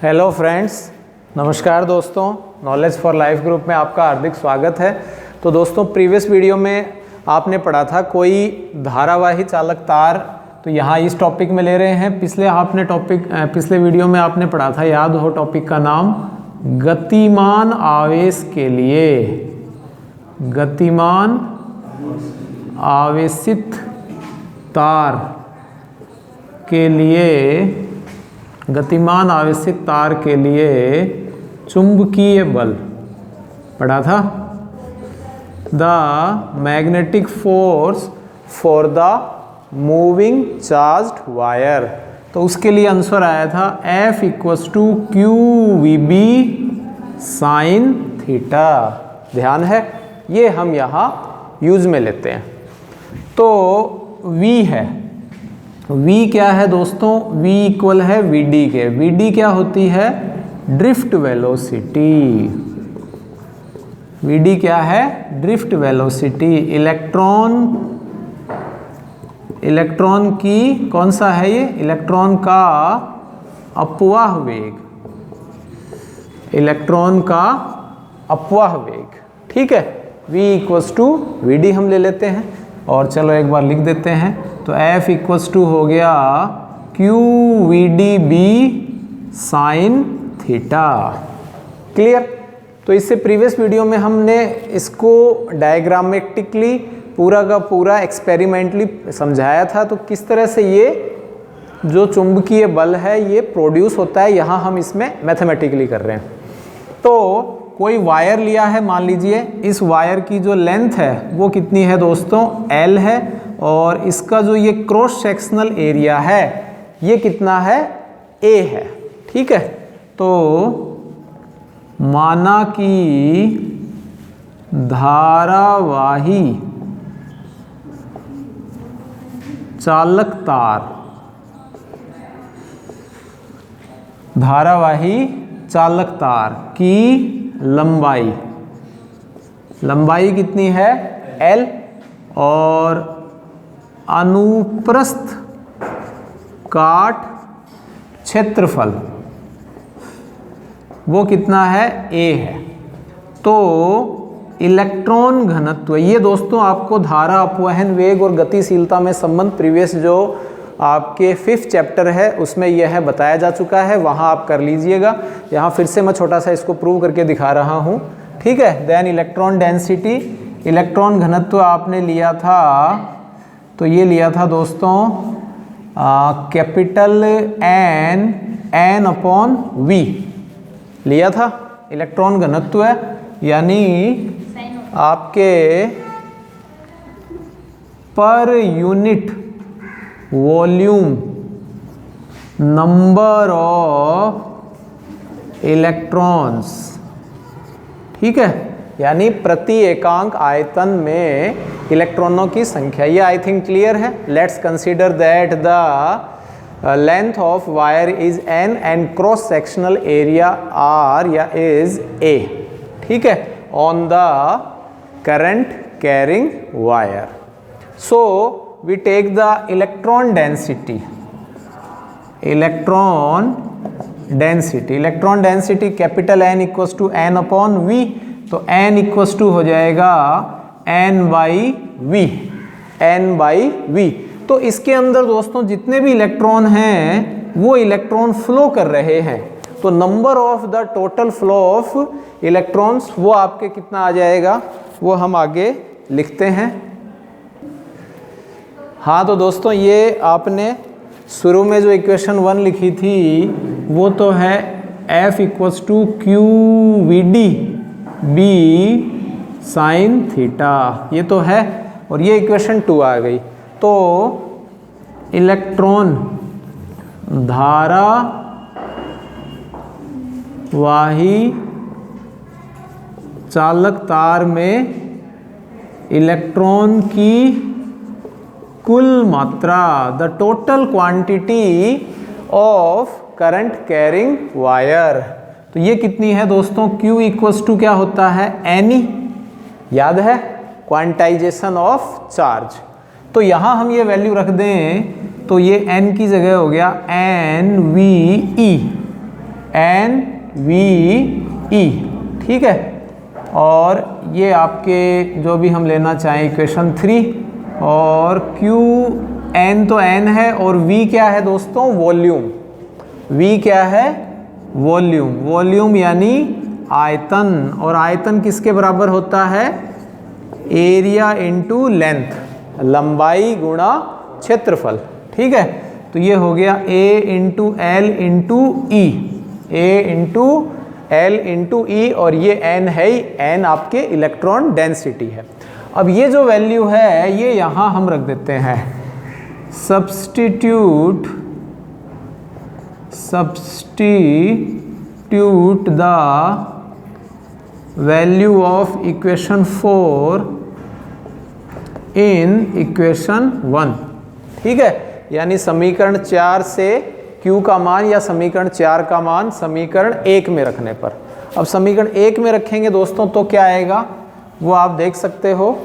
Hello friends, नमस्कार दोस्तों। Knowledge for life group में आपका हार्दिक स्वागत है। तो दोस्तों, प्रीवियस वीडियो में आपने पढ़ा था कोई धारावाही चालक तार, तो यहाँ इस टॉपिक में ले रहे हैं। पिछले वीडियो में आपने पढ़ा था, याद हो टॉपिक का नाम, गतिमान आवेश के लिए, गतिमान आवेशित तार के लिए, गतिमान आवेशित तार के लिए चुंबकीय बल पढ़ा था। The magnetic force for the moving charged wire, तो उसके लिए आंसर आया था F = QVB साइन थीटा। ध्यान है, ये हम यहाँ यूज में लेते हैं। तो V है, V क्या है दोस्तों? V इक्वल है VD के। VD क्या होती है? Drift velocity. VD क्या है? Drift velocity. इलेक्ट्रॉन की कौन सा है ये? इलेक्ट्रॉन का अपवाह वेग, इलेक्ट्रॉन का अपवाह वेग। ठीक है, V = VD हम ले लेते हैं और चलो एक बार लिख देते हैं। तो F = हो गया QVDB साइन थीटा। क्लियर? तो इससे प्रीवियस वीडियो में हमने इसको डायग्रामेटिकली पूरा का पूरा एक्सपेरिमेंटली समझाया था। तो किस तरह से ये जो चुंबकीय बल है ये प्रोड्यूस होता है, यहाँ हम इसमें मैथमेटिकली कर रहे हैं। तो कोई वायर लिया है, मान लीजिए इस वायर की जो लेंथ है वो कितनी है दोस्तों? L है, और इसका जो ये क्रॉस सेक्शनल एरिया है ये कितना है? A है। ठीक है, तो माना कि धारावाही चालक तार, धारावाही चालक तार की लंबाई कितनी है? L, और अनुप्रस्थ काट क्षेत्रफल वो कितना है? A है। तो इलेक्ट्रॉन घनत्व, ये दोस्तों आपको धारा अपवहन वेग और गतिशीलता में संबंध प्रीवियस जो आपके 5th चैप्टर है उसमें यह है बताया जा चुका है, वहाँ आप कर लीजिएगा। यहाँ फिर से मैं छोटा सा इसको प्रूव करके दिखा रहा हूँ। ठीक है, देन इलेक्ट्रॉन डेंसिटी, इलेक्ट्रॉन घनत्व आपने लिया था, तो ये लिया था दोस्तों कैपिटल N/V लिया था इलेक्ट्रॉन घनत्व है, यानी आपके per unit volume number of electrons. ठीक है, यानी प्रति एकांक आयतन में इलेक्ट्रॉनों की संख्या। ये आई थिंक क्लियर है। Let's consider that the length of wire is N and cross sectional area R या इज A। ठीक है, on the current carrying wire. So we take the electron density, electron density capital N = N/V, तो N = हो जाएगा N/V। तो इसके अंदर दोस्तों जितने भी इलेक्ट्रॉन हैं वो इलेक्ट्रॉन फ्लो कर रहे हैं, तो number of the total flow of electrons वो आपके कितना आ जाएगा, वो हम आगे लिखते हैं। हाँ, तो दोस्तों ये आपने शुरू में जो इक्वेशन 1 लिखी थी वो तो है F = QVDB साइन थीटा, ये तो है, और ये इक्वेशन 2 आ गई। तो इलेक्ट्रॉन धारावाही चालक तार में इलेक्ट्रॉन की कुल मात्रा, the total quantity of current carrying wire, तो ये कितनी है दोस्तों? Q = क्या होता है? Ne, याद है, क्वांटाइजेशन ऑफ चार्ज। तो यहाँ हम ये वैल्यू रख दें तो ये n की जगह हो गया NVE, NVE, ठीक है। और ये आपके जो भी हम लेना चाहें इक्वेशन 3, और Q n तो n है, और V क्या है दोस्तों? वॉल्यूम। V क्या है? वॉल्यूम। वॉल्यूम यानी आयतन, और आयतन किसके बराबर होता है? एरिया इंटू लेंथ, लंबाई गुणा क्षेत्रफल, ठीक है। तो ये हो गया A into L into E, A into L into E, और ये n है ही, n आपके इलेक्ट्रॉन डेंसिटी है। अब ये जो वैल्यू है ये यहाँ हम रख देते हैं, substitute the value of equation 4 in equation 1, ठीक है। यानी समीकरण 4 से Q का मान या समीकरण 4 का मान समीकरण 1 में रखने पर। अब समीकरण 1 में रखेंगे दोस्तों तो क्या आएगा वो आप देख सकते हो।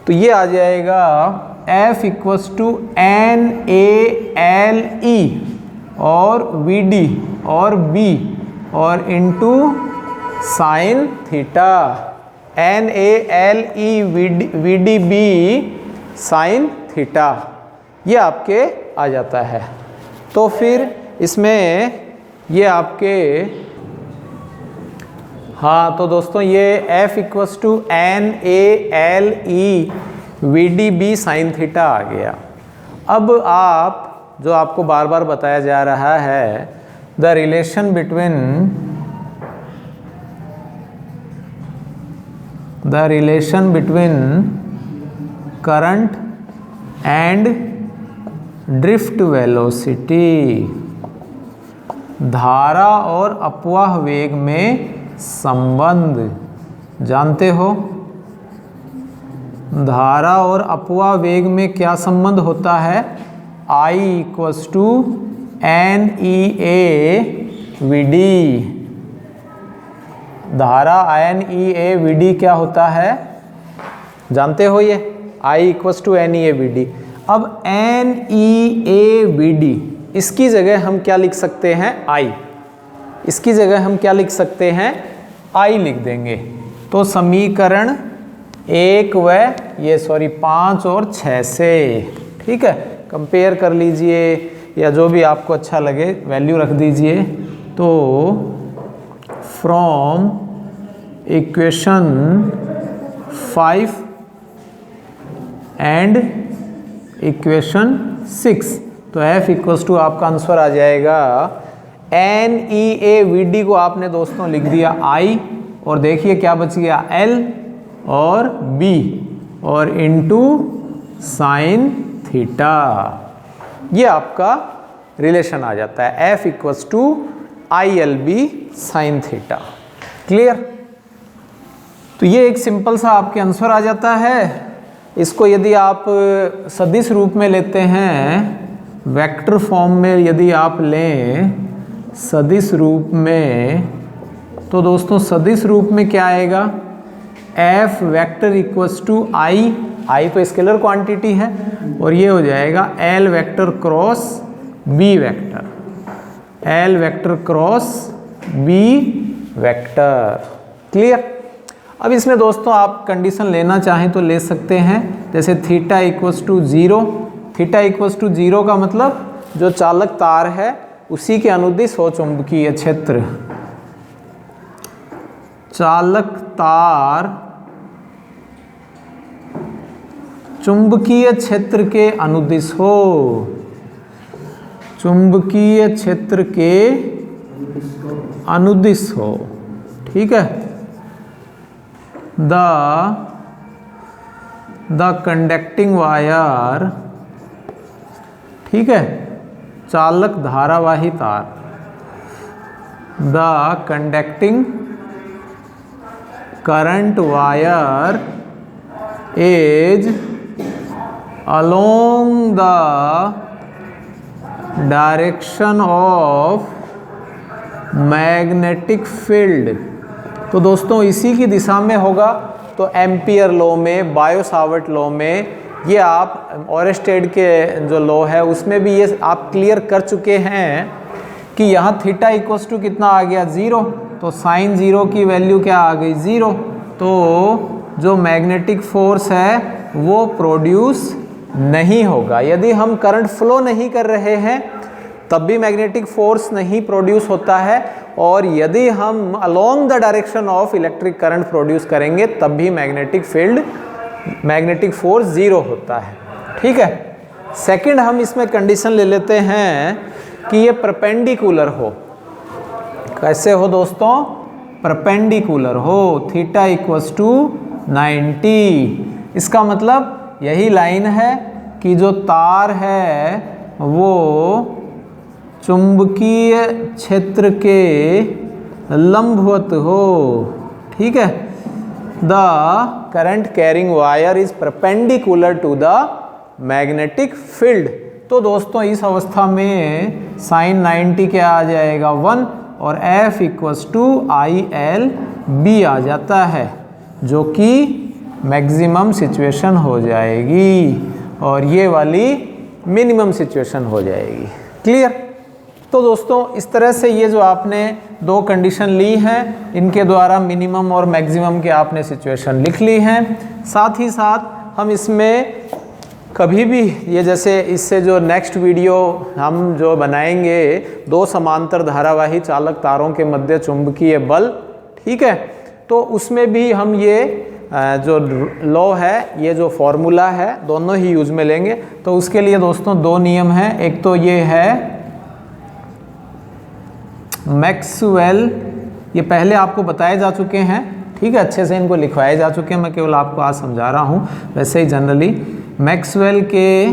तो ये आ जाएगा F इक्वल्स टू NaLe और VD और B और into sine theta, NaLe VDB sine theta, ये आपके आ जाता है। तो फिर इसमें ये आपके, हाँ तो दोस्तों ये F equals to NaLe VDB sine theta आ गया। अब आप जो आपको बार बार बताया जा रहा है, the relation between current and drift velocity, धारा और अपवाह वेग में संबंध जानते हो। धारा और अपवाह वेग में क्या संबंध होता है? I equals to NeAVD। धारा NeAVD क्या होता है जानते हो? ये I इक्वल्स टू NeAVD। अब NeAVD इसकी जगह हम क्या लिख सकते हैं? I। इसकी जगह हम क्या लिख सकते हैं? I लिख देंगे। तो समीकरण 1 व 5 और 6 से, ठीक है, कंपेयर कर लीजिए या जो भी आपको अच्छा लगे वैल्यू रख दीजिए। तो फ्रॉम इक्वेशन 5 एंड इक्वेशन 6, तो F इक्वल्स टू आपका आंसर आ जाएगा NeAVD को आपने दोस्तों लिख दिया I, और देखिए क्या बच गया L और B और इंटू साइन थीटा, ये आपका रिलेशन आ जाता है F equals to ILB sine theta. Clear? तो ये एक सिंपल सा आपके आंसर आ जाता है। इसको यदि आप सदिश रूप में लेते हैं, वेक्टर फॉर्म में यदि आप लें सदिश रूप में, तो दोस्तों सदिश रूप में क्या आएगा? F vector equals to I तो स्केलर क्वांटिटी है, और ये हो जाएगा L vector cross B vector, L vector cross B vector. Clear? अब इसमें दोस्तों आप कंडीशन लेना चाहें तो ले सकते हैं, जैसे theta equals to 0। Theta equals to 0 का मतलब जो चालक तार है उसी के अनुदिश हो चुंबकीय क्षेत्र, चालक तार चुंबकीय क्षेत्र के अनुदिश हो, चुंबकीय क्षेत्र के अनुदिश हो, ठीक है। द कंडक्टिंग वायर, ठीक है, चालक धारावाही तार, the conducting current wire is along the direction of magnetic field। तो दोस्तों इसी की दिशा में होगा। तो एम्पियर लॉ में, बायो सावर्ट लॉ में ये आप ओरेस्टेड के जो लॉ है उसमें भी ये आप क्लियर कर चुके हैं कि यहाँ थीटा इक्वल्स टू कितना आ गया 0, तो साइन 0 की वैल्यू क्या आ गई 0। तो जो मैग्नेटिक फोर्स है वो प्रोड्यूस नहीं होगा। यदि हम करंट फ्लो नहीं कर रहे हैं तब भी मैग्नेटिक फोर्स नहीं प्रोड्यूस होता है, और यदि हम along the direction of electric current produce करेंगे तब भी मैग्नेटिक फोर्स 0 होता है। ठीक है। सेकंड हम इसमें कंडीशन ले लेते हैं कि ये परपेंडिकुलर हो। कैसे हो दोस्तों? परपेंडिकुलर हो, थीटा इक्वल्स टू 90। इसका मतलब यही लाइन है कि जो तार है वो चुंबकीय क्षेत्र के लंबवत हो। ठीक है। The current carrying wire is perpendicular to the magnetic field. तो दोस्तों इस अवस्था में साइन 90 क्या आ जाएगा 1, और F इक्वल्स टू ILB आ जाता है, जो कि मैक्सिमम सिचुएशन हो जाएगी और ये वाली मिनिमम सिचुएशन हो जाएगी। क्लियर? तो दोस्तों इस तरह से ये जो आपने दो कंडीशन ली हैं, इनके द्वारा मिनिमम और मैक्सिमम के आपने सिचुएशन लिख ली हैं। साथ ही साथ हम इसमें कभी भी ये जैसे इससे जो नेक्स्ट वीडियो हम जो बनाएंगे, दो समांतर धारावाही चालक तारों के मध्य चुंबकीय बल, ठीक है, तो उसमें भी हम ये जो लॉ है, ये जो फॉर्मूला है, दोनों ही यूज में लेंगे। तो उसके लिए दोस्तों दो नियम हैं। एक तो ये है मैक्सवेल, ये पहले आपको बताए जा चुके हैं, ठीक है, अच्छे से इनको लिखवाए जा चुके हैं, मैं केवल आपको आज समझा रहा हूँ। वैसे ही जनरली मैक्सवेल के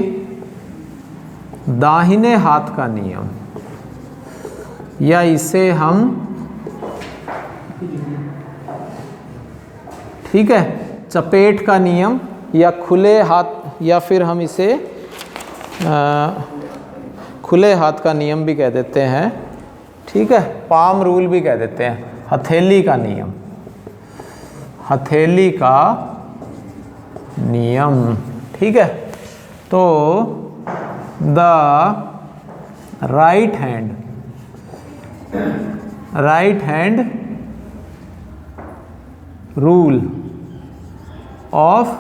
दाहिने हाथ का नियम, या इसे हम, ठीक है, चपेट का नियम या खुले हाथ, या फिर हम इसे खुले हाथ का नियम भी कह देते हैं, ठीक है, पाम रूल भी कह देते हैं, हथेली का नियम, हथेली का नियम, ठीक है। तो the right hand rule of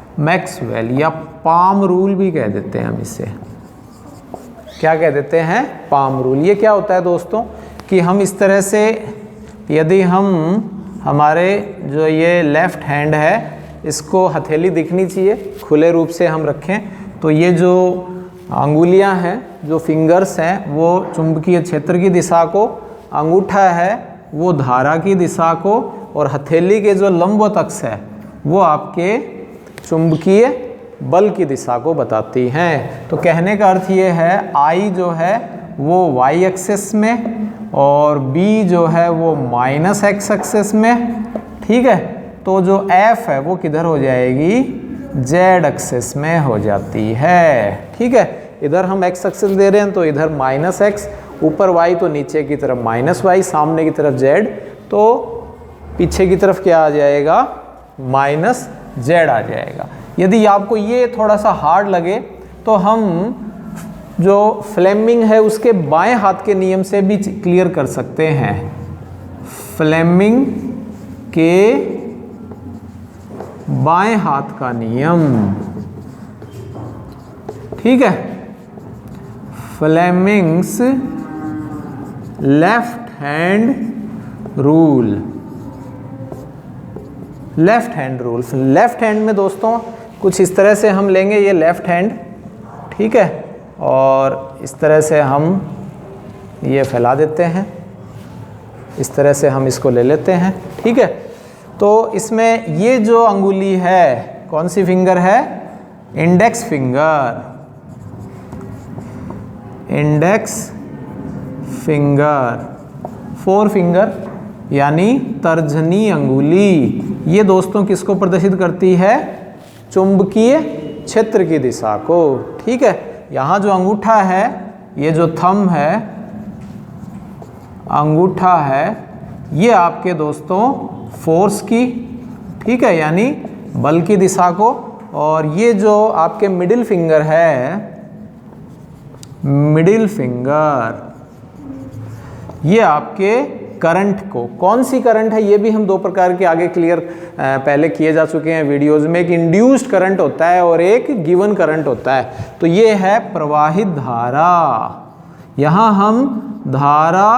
Maxwell या पाम रूल भी कह देते हैं हम इसे। क्या कह देते हैं? Palm rule. ये क्या होता है दोस्तों कि हम इस तरह से, यदि हम हमारे जो ये लेफ्ट हैंड है इसको हथेली दिखनी चाहिए, खुले रूप से हम रखें, तो ये जो अंगुलियां हैं, जो फिंगर्स हैं, वो चुंबकीय क्षेत्र की दिशा को, अंगूठा है वो धारा की दिशा को, और हथेली के जो लंबवत अक्ष है वो आपके चुंबकीय बल की दिशा को बताती हैं। तो कहने का अर्थ ये है, I जो है वो y एक्सेस में और B जो है वो माइनस x एक्सेस में, ठीक है। तो जो F है वो किधर हो जाएगी? Z एक्सेस में हो जाती है, ठीक है। इधर हम x एक्सेस दे रहे हैं तो इधर माइनस x, ऊपर y तो नीचे की तरफ माइनस y, सामने की तरफ z, तो पीछे की तरफ क्या आ जाएगा? माइनस z आ जाएगा। यदि आपको ये थोड़ा सा हार्ड लगे तो हम जो फ्लेमिंग है उसके बाएं हाथ के नियम से भी क्लियर कर सकते हैं। फ्लेमिंग के बाएं हाथ का नियम, ठीक है, Fleming's left hand rule. Left hand rule, left hand में दोस्तों कुछ इस तरह से हम लेंगे, ये लेफ्ट हैंड, ठीक है, और इस तरह से हम ये फैला देते हैं, इस तरह से हम इसको ले लेते हैं, ठीक है। तो इसमें ये जो अंगुली है, कौन सी फिंगर है? Index finger, index finger, four finger यानी तर्जनी अंगुली, ये दोस्तों किसको प्रदर्शित करती है? चुंबकीय क्षेत्र की दिशा को, ठीक है। यहाँ जो अंगूठा है, ये जो थंब है, अंगूठा है, ये आपके दोस्तों फोर्स की ठीक है, यानी बल की दिशा को। और ये जो आपके मिडिल फिंगर है, मिडिल फिंगर, ये आपके करंट को, कौन सी करंट है ये भी हम दो प्रकार के आगे क्लियर पहले किए जा चुके हैं वीडियोस में। एक इंड्यूस्ड करंट होता है और एक गिवन करंट होता है। तो ये है प्रवाहित धारा, यहाँ हम धारा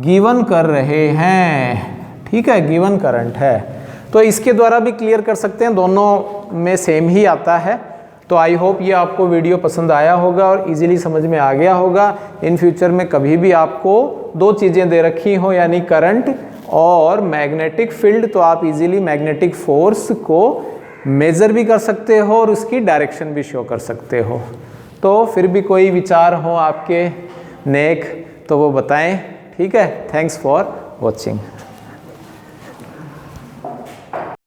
गिवन कर रहे हैं, ठीक है, गिवन करंट है। तो इसके द्वारा भी क्लियर कर सकते हैं, दोनों में सेम ही आता है। तो आई होप ये आपको वीडियो पसंद आया होगा और इजीली समझ में आ गया होगा। इन फ्यूचर में कभी भी आपको दो चीज़ें दे रखी हो, यानी करंट और मैग्नेटिक फील्ड, तो आप इजीली मैग्नेटिक फोर्स को मेज़र भी कर सकते हो और उसकी डायरेक्शन भी शो कर सकते हो। तो फिर भी कोई विचार हो आपके नेक तो वो बताएं, ठीक है। Thanks for watching.